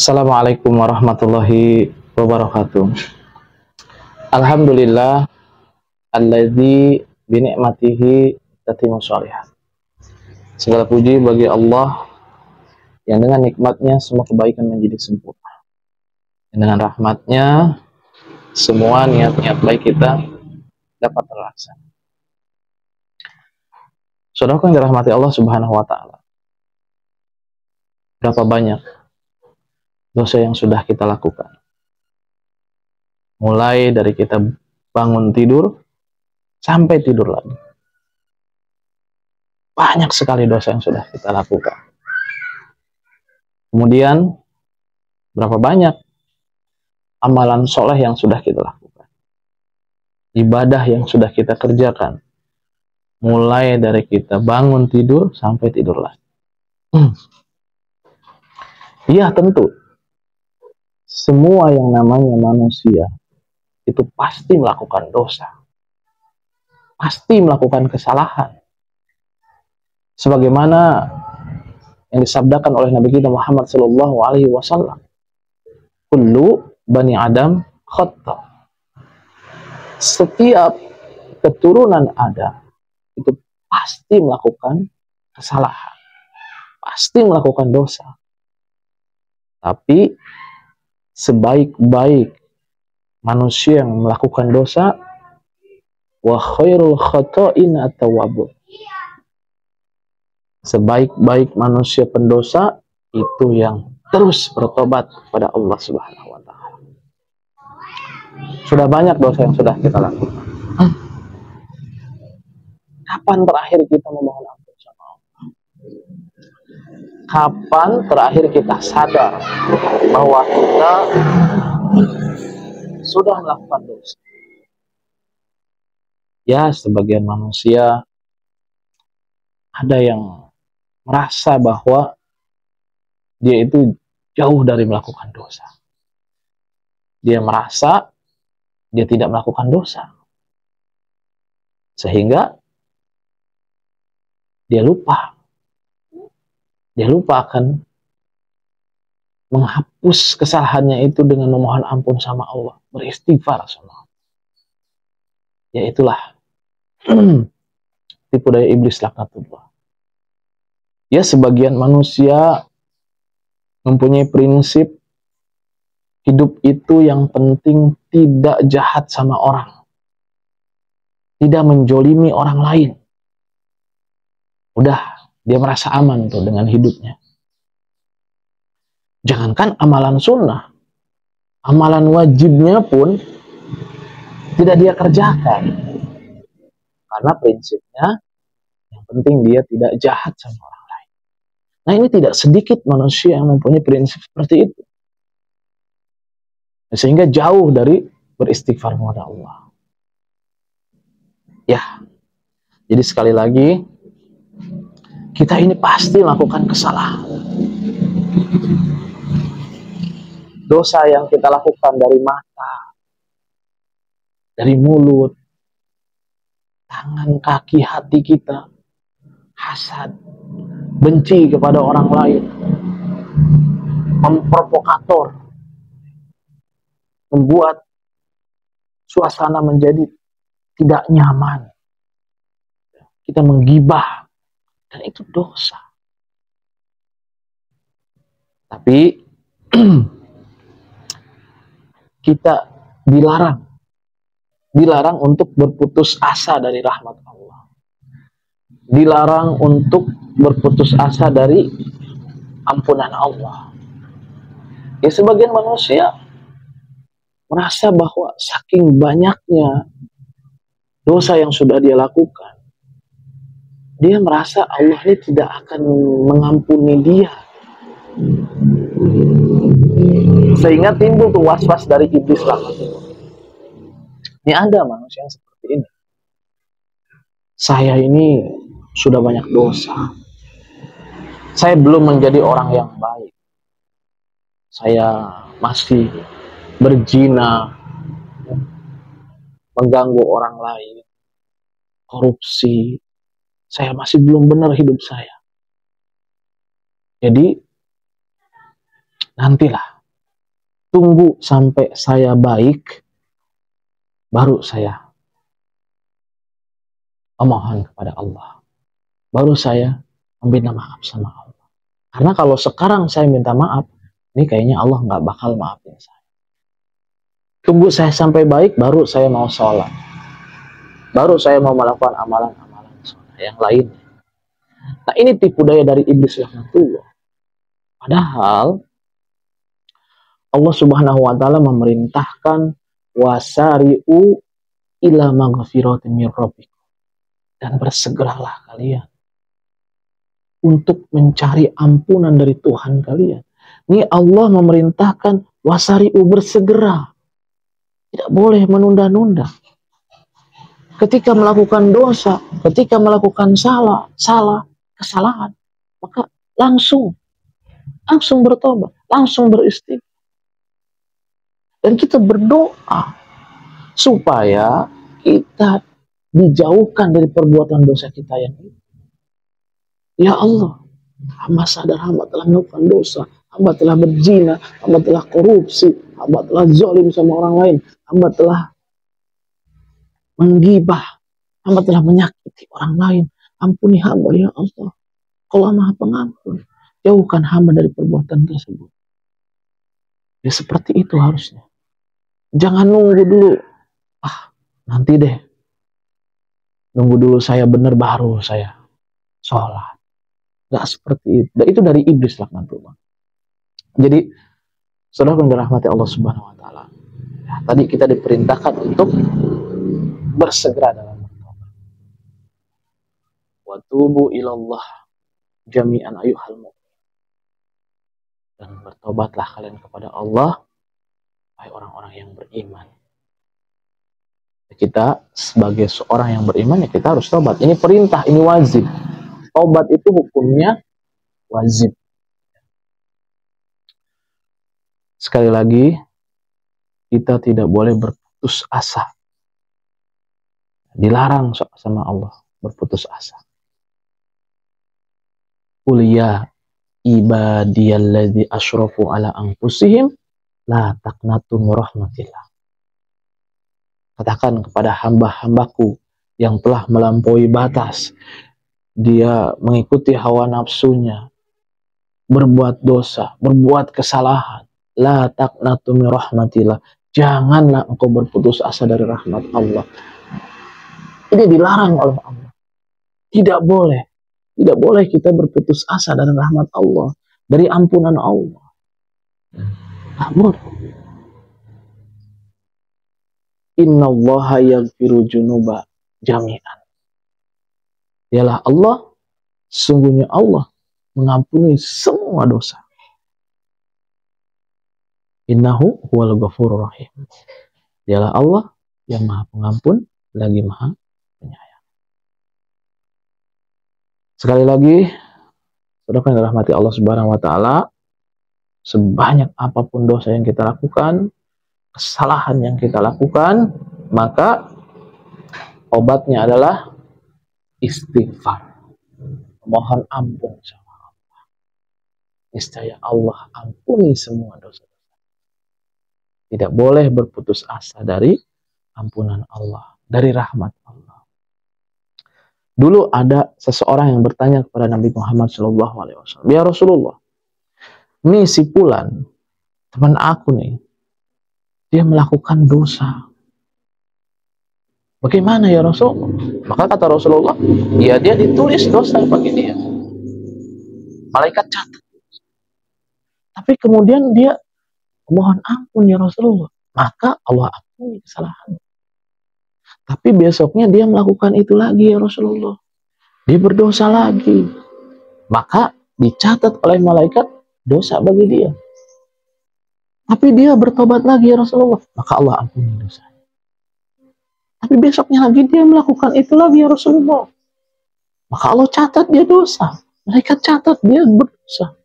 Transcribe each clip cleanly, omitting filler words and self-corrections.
Assalamualaikum warahmatullahi wabarakatuh. Alhamdulillah alladzi bi ni'matihi tatimmu shalihat. Segala puji bagi Allah yang dengan nikmatnya semua kebaikan menjadi sempurna. Dan dengan rahmatnya semua niat-niat baik kita dapat terlaksana. Saudaraku yang dirahmati Allah Subhanahu wa taala. Berapa banyak dosa yang sudah kita lakukan? Mulai dari kita bangun tidur sampai tidur lagi. Banyak sekali dosa yang sudah kita lakukan. Kemudian, berapa banyak amalan soleh yang sudah kita lakukan. Ibadah yang sudah kita kerjakan. Mulai dari kita bangun tidur sampai tidur lagi. Iya, tentu. Semua yang namanya manusia itu pasti melakukan dosa. Pasti melakukan kesalahan. Sebagaimana yang disabdakan oleh Nabi kita Muhammad SAW, kullu bani Adam khata. Setiap keturunan Adam itu pasti melakukan kesalahan, pasti melakukan dosa. Tapi sebaik-baik manusia yang melakukan dosa, wa khairul khata'in at-tawwabun. Sebaik-baik manusia pendosa itu yang terus bertobat kepada Allah Subhanahu wa taala. Sudah banyak dosa yang sudah kita lakukan. Kapan terakhir kita memohon ampun sama Allah? Kapan terakhir kita sadar bahwa kita sudah melakukan dosa? Ya, sebagian manusia ada yang merasa bahwa dia itu jauh dari melakukan dosa. Dia merasa dia tidak melakukan dosa. Sehingga dia lupa. Dia lupa akan menghapus kesalahannya itu dengan memohon ampun sama Allah. Beristighfar sama Allah. Ya itulah tipu daya iblis laknatullah. Ya, sebagian manusia mempunyai prinsip hidup itu yang penting tidak jahat sama orang. Tidak menjolimi orang lain. Udah, dia merasa aman tuh dengan hidupnya. Jangankan amalan sunnah, amalan wajibnya pun tidak dia kerjakan. Karena prinsipnya yang penting dia tidak jahat sama orang lain. Nah, ini tidak sedikit manusia yang mempunyai prinsip seperti itu. Sehingga jauh dari beristighfar kepada Allah. Ya, jadi sekali lagi, kita ini pasti melakukan kesalahan. Dosa yang kita lakukan dari mata, dari mulut, tangan, kaki, hati kita, hasad, benci kepada orang lain, memprovokator, membuat suasana menjadi tidak nyaman. Kita menggibah, dan itu dosa. Tapi kita dilarang untuk berputus asa dari rahmat Allah. Dilarang untuk berputus asa dari ampunan Allah. Ya, sebagian manusia merasa bahwa saking banyaknya dosa yang sudah dia lakukan, dia merasa Allah ini tidak akan mengampuni dia. Sehingga timbul tuh was-was dari iblis lah. Ini ada manusia yang seperti ini. Saya ini sudah banyak dosa. Saya belum menjadi orang yang baik. Saya masih berzina, mengganggu orang lain, korupsi. Saya masih belum benar hidup saya. Jadi, nantilah tunggu sampai saya baik, baru saya memohon kepada Allah. Baru saya meminta maaf sama Allah. Karena kalau sekarang saya minta maaf, ini kayaknya Allah nggak bakal maafin saya. Tunggu saya sampai baik, baru saya mau sholat. Baru saya mau melakukan amalan-amalan yang lain. Nah, ini tipu daya dari iblis laknatullah. Padahal Allah Subhanahu wa taala memerintahkan wasari'u ila maghfiratin mir rabbikum, dan bersegeralah kalian untuk mencari ampunan dari Tuhan kalian. Ini Allah memerintahkan wasari'u, bersegera. Tidak boleh menunda-nunda. Ketika melakukan dosa, ketika melakukan kesalahan, maka langsung bertobat, langsung beristighfar. Dan kita berdoa supaya kita dijauhkan dari perbuatan dosa kita yang itu. Ya Allah, hamba sadar hamba telah melakukan dosa, hamba telah berzina, hamba telah korupsi, hamba telah zalim sama orang lain, hamba telah menggibah, hamba telah menyakiti orang lain. Ampuni hamba ya Allah. Kau Maha Pengampun. Jauhkan hamba dari perbuatan tersebut. Ya seperti itu harusnya. Jangan nunggu dulu. Nanti deh. Nunggu dulu saya benar baru saya sholat. Gak seperti itu. Dan itu dari iblis laknatullah. Jadi, saudara yang dirahmati Allah Subhanahu wa taala. Ya, tadi kita diperintahkan untuk bersegera dalam bertobat. Wa tubu ilallah jami'an ayyuhal mu'min. Dan bertobatlah kalian kepada Allah, wahai orang-orang yang beriman. Kita sebagai seorang yang beriman, ya kita harus tobat. Ini perintah, ini wajib. Tobat itu hukumnya wajib. Sekali lagi, kita tidak boleh berputus asa. Dilarang sama Allah berputus asa. Qul ya ibadiyalladzi asyrafu ala anfusihim la taqnatu min rahmatillah. Katakan kepada hamba-hambaku yang telah melampaui batas. Dia mengikuti hawa nafsunya, berbuat dosa, berbuat kesalahan. La taqnatu min rahmatillah. Janganlah engkau berputus asa dari rahmat Allah. Ini dilarang oleh Allah. Tidak boleh kita berputus asa dari rahmat Allah, dari ampunan Allah. Tak boleh. Innallaha yaghfiru dzunuba jami'an. Dialah Allah, sungguhnya Allah mengampuni semua dosa. Innahu huwal ghafurur rahim. Dialah Allah yang Maha Pengampun lagi Maha Penyayang. Sekali lagi, saudara yang dirahmati Allah Subhanahu wa taala, sebanyak apapun dosa yang kita lakukan, kesalahan yang kita lakukan, maka obatnya adalah istighfar. Mohon ampun sama Allah. Niscaya Allah ampuni semua dosa. Tidak boleh berputus asa dari ampunan Allah, dari rahmat Allah. Dulu ada seseorang yang bertanya kepada Nabi Muhammad SAW, ya Rasulullah, ini si Fulan, teman aku nih, dia melakukan dosa. Bagaimana ya Rasulullah? Maka kata Rasulullah, ya dia ditulis dosa bagi dia. Malaikat catat. Tapi kemudian dia mohon ampun ya Rasulullah. Maka Allah ampuni kesalahannya. Tapi besoknya dia melakukan itu lagi ya Rasulullah. Dia berdosa lagi. Maka dicatat oleh malaikat dosa bagi dia. Tapi dia bertobat lagi ya Rasulullah. Maka Allah ampuni dosanya. Tapi besoknya lagi dia melakukan itu lagi ya Rasulullah. Maka Allah catat dia dosa. Malaikat catat dia berdosa.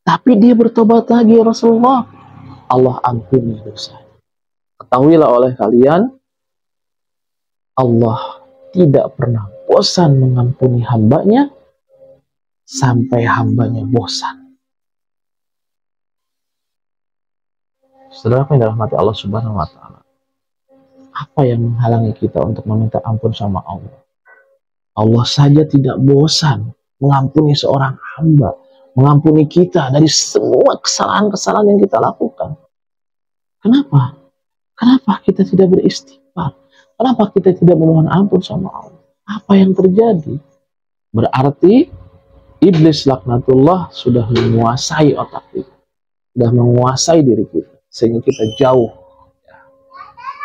Tapi dia bertobat lagi ya Rasulullah. Allah ampuni dosanya. Ketahuilah oleh kalian, Allah tidak pernah bosan mengampuni hambanya sampai hambanya bosan. Saudara yang dirahmati Allah Subhanahu wa taala, apa yang menghalangi kita untuk meminta ampun sama Allah? Allah saja tidak bosan mengampuni seorang hamba, mengampuni kita dari semua kesalahan-kesalahan yang kita lakukan. Kenapa? Kenapa kita tidak beristighfar? Kenapa kita tidak memohon ampun sama Allah? Apa yang terjadi? Berarti iblis laknatullah sudah menguasai otak kita, sudah menguasai diri kita, sehingga kita jauh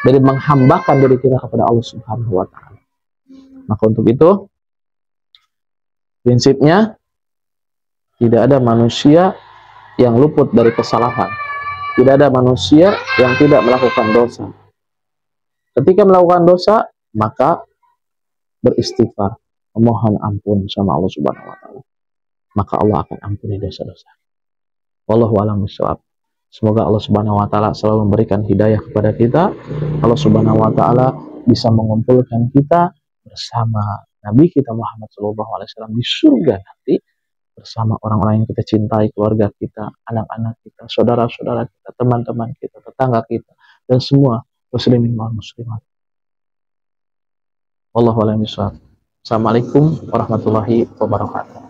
dari menghambakan diri kita kepada Allah Subhanahu wa taala. Maka untuk itu, prinsipnya tidak ada manusia yang luput dari kesalahan. Tidak ada manusia yang tidak melakukan dosa. Ketika melakukan dosa, maka beristighfar, memohon ampun sama Allah Subhanahu wa taala. Maka Allah akan ampuni dosa-dosa. Wallahu a'lam bishawab. Semoga Allah Subhanahu wa taala selalu memberikan hidayah kepada kita. Allah Subhanahu wa taala bisa mengumpulkan kita bersama Nabi kita Muhammad SAW di surga nanti, bersama orang-orang yang kita cintai, keluarga kita, anak-anak kita, saudara-saudara kita, teman-teman kita, tetangga kita, dan semua muslimin wal muslimat. Wallahu a'lam bishawab. Assalamualaikum warahmatullahi wabarakatuh.